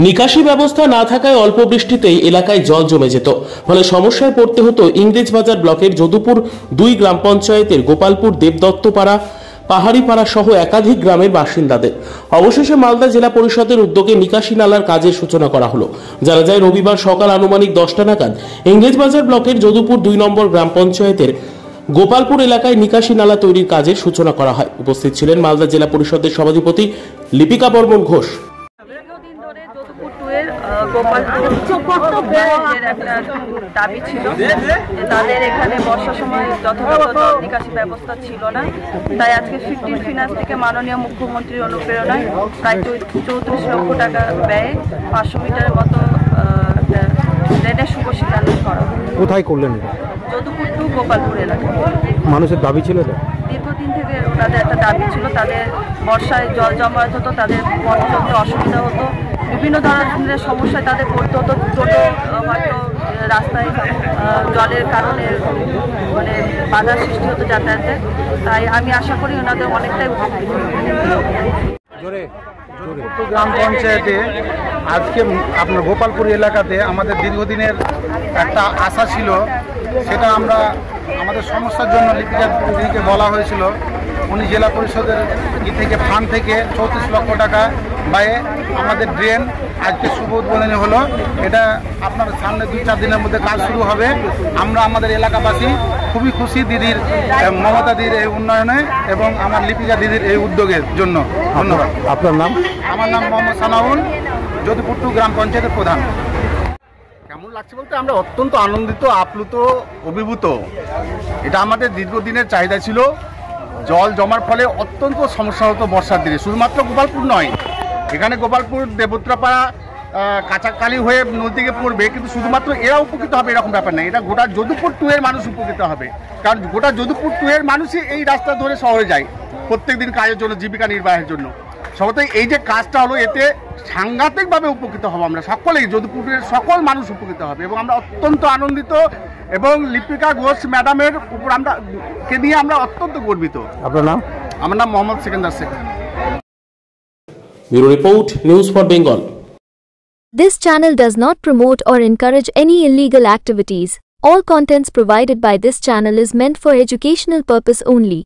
নিকাশি ব্যবস্থা না থাকায় অল্প বৃষ্টিতেই এলাকায় জল জমে যেত, ফলে সমস্যায় পড়তে হতো ইংরেজবাজার ব্লকের যদুপুর 2 গ্রাম পঞ্চায়েতের গোপালপুর, দেবদত্তপাড়া, পাহাড়িপাড়া সহ একাধিক গ্রামের বাসিন্দাদের। অবশেষে মালদা জেলা পরিষদের উদ্যোগে নিকাশি নালার কাজের সূচনা করা হলো। জানা যায়, রবিবার সকাল আনুমানিক 10টা নাগাদ ইংরেজবাজার ব্লকের যদুপুর 2 নম্বর গ্রাম পঞ্চায়েতের গোপালপুর এলাকায় নিকাশি নালা তৈরির কাজের সূচনা করা হয়। উপস্থিত ছিলেন মালদা জেলা পরিষদের সভাধিপতি লিপিকা বর্মন ঘোষ। একটা দাবি ছিল যে তাদের এখানে বর্ষার সময় যথাযথ নিকাশি ব্যবস্থা ছিল না, তাই আজকে 15 ফিনান্স থেকে মাননীয় মুখ্যমন্ত্রীর অনুপ্রেরণায় প্রায় 34 লক্ষ টাকা ব্যয়ে 500 মিটারের মতো ড্রেনের শুভ শিলান্যাস করা। কোথায় করলেন? যদুপুর টু গোপালপুর এলাকায়। মানুষের দাবি ছিল তো দীর্ঘদিন থেকে ওনাদের একটা দাবি ছিল, তাদের বর্ষায় জল জমায়েত হতো, তাদের পথ চলতে অসুবিধা হতো, বিভিন্ন ধরনের সমস্যায় তাদের পড়তে হতো। টোটো হয়তো রাস্তায় জলের কারণে মানে বাধার সৃষ্টি হতো যাতায়াতে। তাই আমি আশা করি ওনাদের অনেকটাই উপকৃত হবে। গ্রাম পঞ্চায়েতে আজকে আপনার গোপালপুর এলাকাতে আমাদের দীর্ঘদিনের একটা আশা ছিল, সেটা আমরা আমাদের সমস্যার জন্য লিপিকাকে বলা হয়েছিল। উনি জেলা পরিষদের থেকে ফান্ড থেকে 34 লক্ষ টাকা ব্যয়ে আমাদের ড্রেন আজকে শুভ উদ্বোধনী হলো। এটা আপনার সামনে 2-4 দিনের মধ্যে কাজ শুরু হবে। আমরা আমাদের এলাকাবাসী খুবই খুশি দিদির, মমতা দিদির এই উন্নয়নে এবং আমার লিপিকা দিদির এই উদ্যোগের জন্য। ধন্যবাদ। আপনার নাম? আমার নাম মোহাম্মদ সানাউল, যদুপুর 2 গ্রাম পঞ্চায়েতের প্রধান। কেমন লাগছে বলতে আমরা অত্যন্ত আনন্দিত, আপ্লুত, অভিভূত। এটা আমাদের দীর্ঘদিনের চাহিদা ছিল। জল জমার ফলে অত্যন্ত সমস্যা হতো বর্ষার দিনে। শুধুমাত্র গোপালপুর নয়, এখানে গোপালপুর, দেবত্রাপাড়া, কাঁচাকালি হয়ে নদীকে পড়বে, কিন্তু শুধুমাত্র এরা উপকৃত হবে এরকম ব্যাপার নেই। এটা গোটা যদুপুর 2 এর মানুষ উপকৃত হবে, কারণ গোটা যদুপুর 2 এর মানুষই এই রাস্তা ধরে শহরে যায় প্রত্যেকদিন কাজের জন্য, জীবিকা নির্বাহের জন্য। সবতে এই যে কাজটা হলো, এতে সাংঘাতিকভাবে উপকৃত হব আমরা সকলেই, যদুপুরের সকল মানুষ উপকৃত হবে এবং আমরা অত্যন্ত আনন্দিত এবং লিপিকা ঘোষ ম্যাডামের উপর কে নিয়ে আমরা অত্যন্ত গর্বিত। আপনার নাম? আমার নাম Mohammad Sekendar Sheikh. Bureau report, news for Bengal. This channel does not promote or encourage any illegal activities. All contents provided by this channel is meant for educational purpose only.